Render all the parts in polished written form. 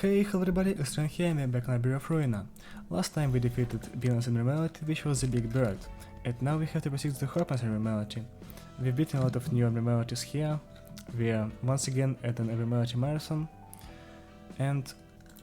Hey, hello everybody, it's Ren here, and we're back on a Bureau of Ruina. Last time we defeated Venus in Reality, which was a big bird, and now we have to proceed to the Hokma Story Reality. We've beaten a lot of new realities here, we are once again at an reality marathon, and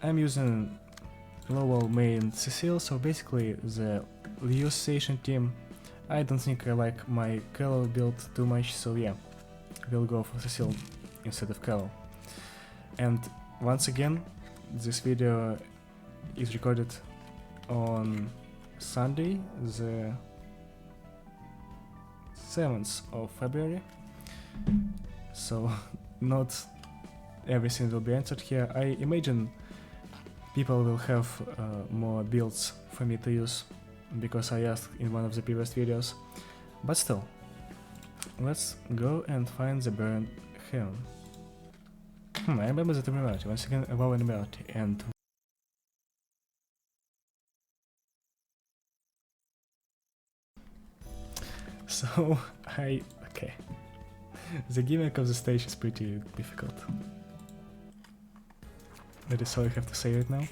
I'm using Lowell, May and Cecile, so basically the Liu Station team. I don't think I like my Callow build too much, so yeah, we'll go for Cecile instead of Callow. And once again, this video is recorded on Sunday, the 7th of February, so not everything will be answered here. I imagine people will have more builds for me to use, because I asked in one of the previous videos, but still, let's go and find the Burrowing Heaven. I remember that reality, once again a Burrowing reality, and so okay. The gimmick of the stage is pretty difficult. That is all I have to say right now.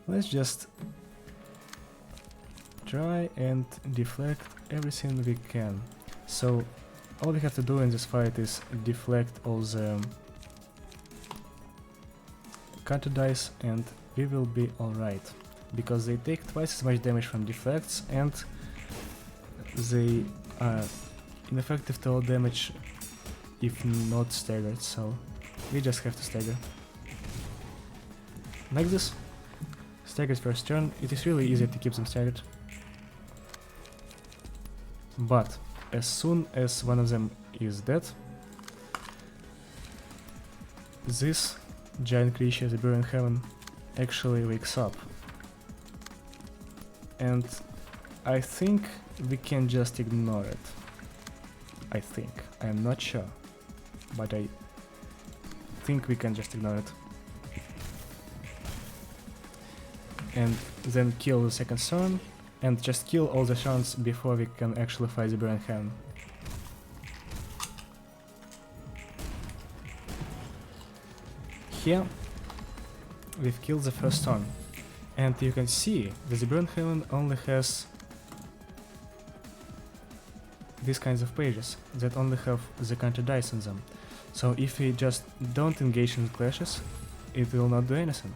Let's just try and deflect everything we can. So all we have to do in this fight is deflect all the counter dice and we will be alright, because they take twice as much damage from deflects and they are ineffective to all damage if not staggered, so we just have to stagger. Like this. Staggered first turn, it is really easy to keep them staggered. But as soon as one of them is dead, this giant creature, the Burrowing Heaven, actually wakes up. And I think we can just ignore it. I think. I am not sure. But I think we can just ignore it. And then kill the second turn, and just kill all the turns before we can actually fight the Burrowing Heaven. Here we've killed the first turn, and you can see that the Burrowing Heaven only has these kinds of pages that only have the counter dice in them. So if we just don't engage in clashes, it will not do anything.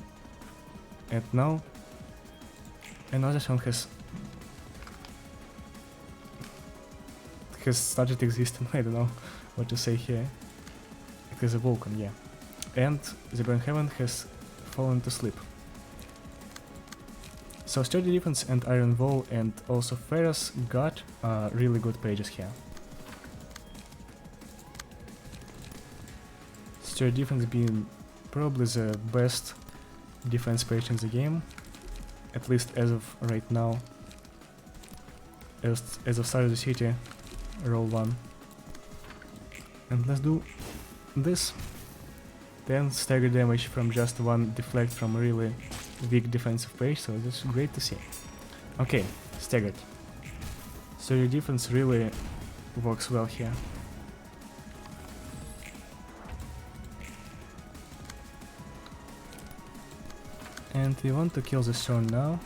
And now another one has started existing. I don't know what to say here. It is a Vulcan, yeah. And the Burrowing Heaven has fallen to sleep. So Sturdy Defense and Iron Wall and also Ferris got really good pages here. Sturdy Defense being probably the best defense page in the game, at least as of right now, as of Start of the City, roll 1. And let's do this. 10 stagger damage from just one deflect from a really weak defensive page, so that's great to see. Okay, staggered. So your defense really works well here. And we want to kill this turn now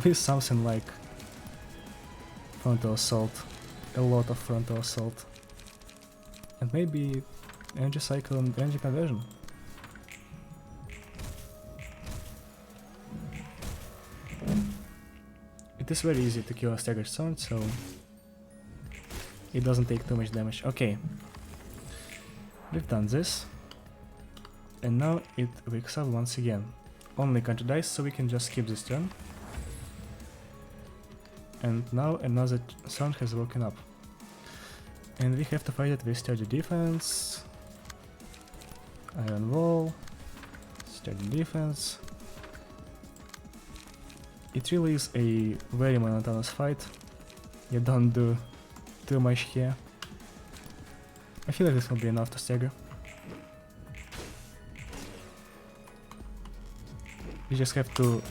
with something like frontal assault, a lot of frontal assault, and maybe energy cycle and energy conversion. It is very easy to kill a staggered sword, so it doesn't take too much damage. Okay, we've done this, and now it wakes up once again. Only counter dice, so we can just skip this turn. And now another turn has woken up. And we have to fight it with Sturdy Defense, Iron Wall, Sturdy Defense. It really is a very monotonous fight. You don't do too much here. I feel like this will be enough to stagger. You just have to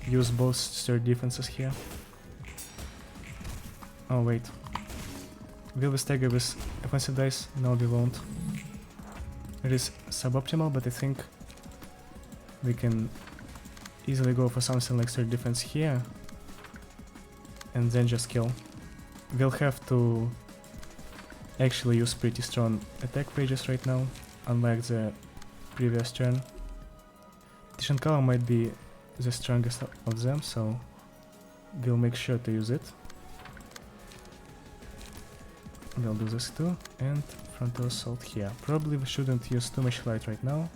use both Sturdy Defenses here. Oh wait. Will we stagger with offensive dice? No, we won't. It is suboptimal, but I think we can easily go for something like third defense here and then just kill. We'll have to actually use pretty strong attack pages right now, unlike the previous turn. Tishankawa might be the strongest of them, so we'll make sure to use it. We'll do this too, and frontal assault here. Probably we shouldn't use too much light right now,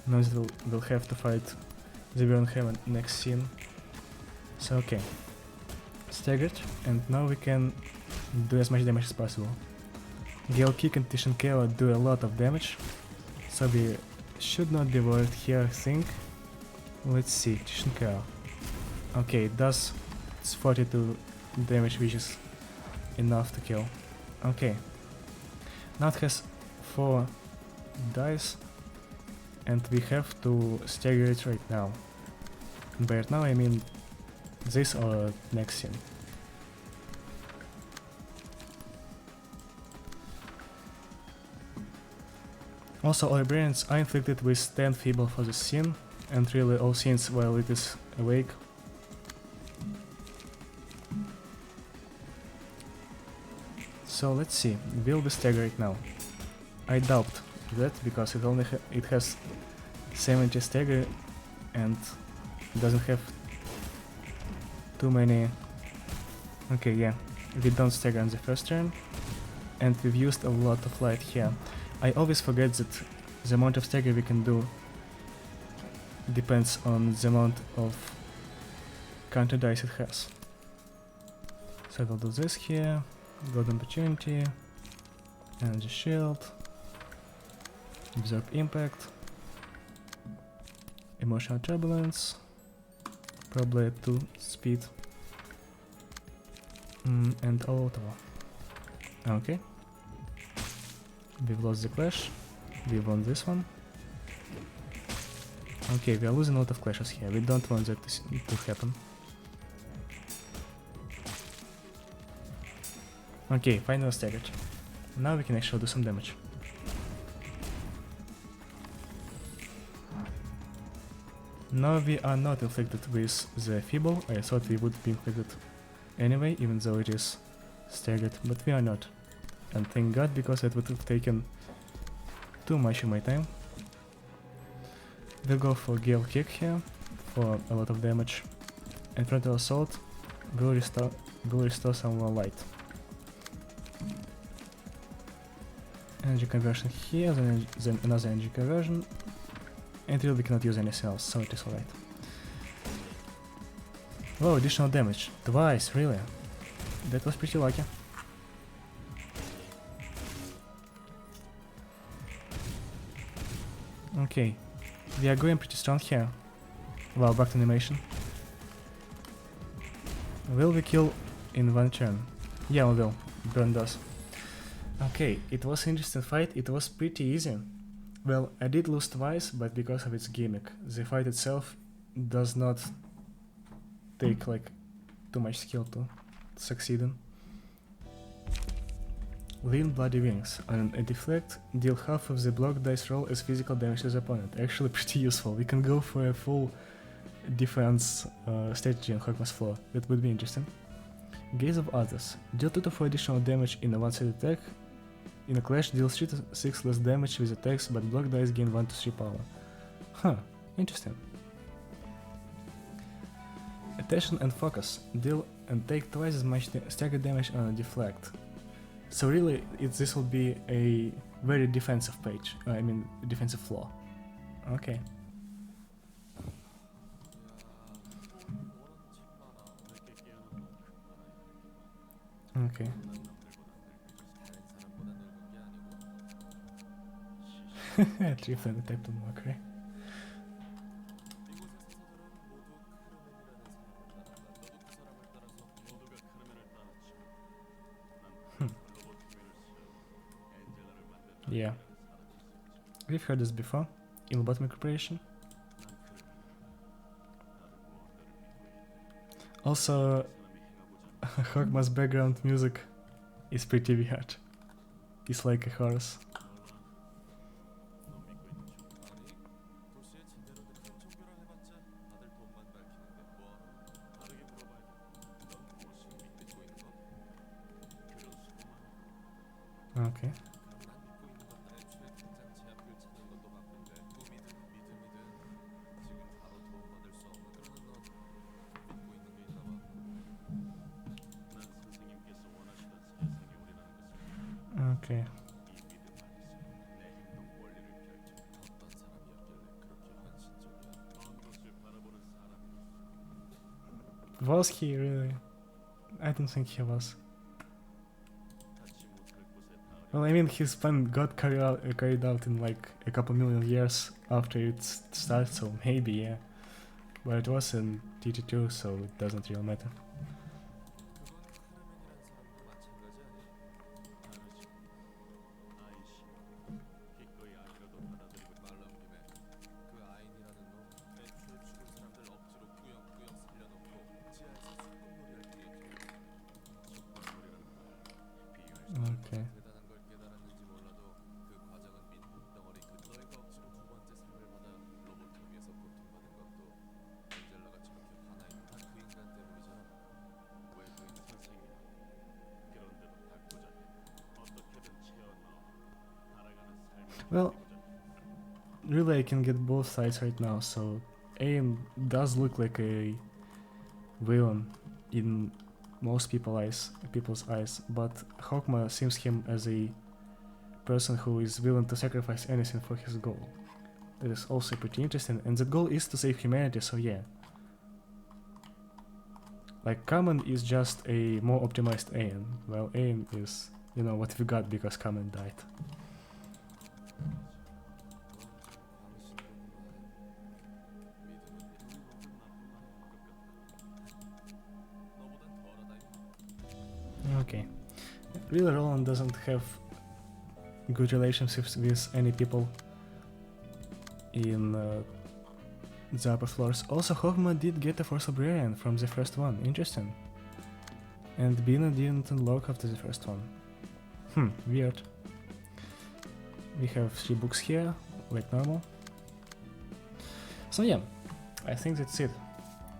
knowing that we'll have to fight the Burrowing Heaven next scene. So okay, staggered, and now we can do as much damage as possible. Gale Kick and Tishankawa do a lot of damage, so we should not be worried here, I think. Let's see, Tishankawa. Okay, it does 42 damage, which is enough to kill. Okay, now it has 4 dice, and we have to stagger it right now. And by right now I mean this or next scene. Also, all librarians are inflicted with 10 feeble for this scene, and really all scenes while it is awake. So let's see, will we stagger it now? I doubt that, because it only it has 70 stagger and doesn't have too many. Okay, yeah, we don't stagger on the first turn, and we've used a lot of light here. I always forget that the amount of stagger we can do depends on the amount of counter dice it has. So we'll do this here, golden opportunity, energy shield, absorb impact, emotional turbulence, probably at 2 speed, and auto. Okay, we've lost the clash, we won this one. Okay, we are losing a lot of clashes here, we don't want that to happen. Okay, final staggered. Now we can actually do some damage. Now we are not inflicted with the feeble. I thought we would be inflicted anyway, even though it is staggered, but we are not. And thank God, because it would have taken too much of my time. We'll go for Gale Kick here, for a lot of damage. And Frontal Assault will restore some more light. Energy conversion here, then another energy conversion. And really we cannot use anything else, so it is alright. Whoa, additional damage. Twice, really? That was pretty lucky. Okay, we are going pretty strong here. Wow, back to animation. Will we kill in one turn? Yeah, we will. Burn does. Okay, it was an interesting fight, it was pretty easy. Well, I did lose twice, but because of its gimmick. The fight itself does not take like too much skill to succeed in. Lean Bloody Wings. On a deflect, deal half of the block dice roll as physical damage to the opponent. Actually pretty useful. We can go for a full defense strategy on Hokma's floor. That would be interesting. Gaze of Others. Deal 2 to 4 additional damage in a one-sided attack. In a clash, deal 3 to 6 less damage with attacks, but block dice gain 1 to 3 power. Huh, interesting. Attention and Focus. Deal and take twice as much stagger damage on a deflect. So really, this will be a very defensive page. I mean, defensive floor. Okay. Okay. Trifling attack to mockery. Yeah. We've heard this before in Lobotomy Corporation. Also, Hokma's background music is pretty weird. It's like a horse. Was he really? I don't think he was. Well, I mean, his plan got carried out in like a couple million years after it started, so maybe, yeah. But it was in TT2, so it doesn't really matter. Okay. Well, really I can get both sides right now, so Aim does look like a villain in most people's eyes, but Hokma sees him as a person who is willing to sacrifice anything for his goal. That is also pretty interesting, and that goal is to save humanity, so yeah. Like, Kamen is just a more optimized Aim, while Aim is, you know, what we got because Kamen died. Okay. Really, Roland doesn't have good relationships with any people in the upper floors. Also, Hokma did get a Force Librarian from the first one. Interesting. And Bina didn't unlock after the first one. Weird. We have 3 books here, like normal. So yeah, I think that's it.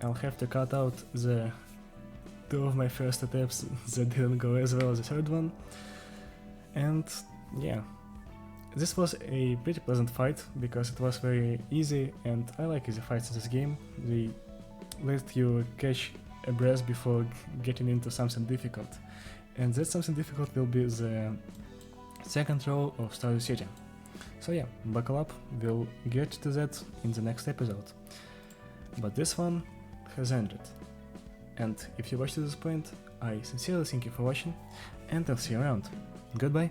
I'll have to cut out the 2 of my first attempts that didn't go as well as the third one. And yeah, this was a pretty pleasant fight because it was very easy, and I like easy fights in this game. They let you catch a breath before getting into something difficult. And that something difficult will be the second row of Stardew City. So yeah, buckle up, we'll get to that in the next episode. But this one has ended. And if you watched to this point, I sincerely thank you for watching, and I'll see you around. Goodbye.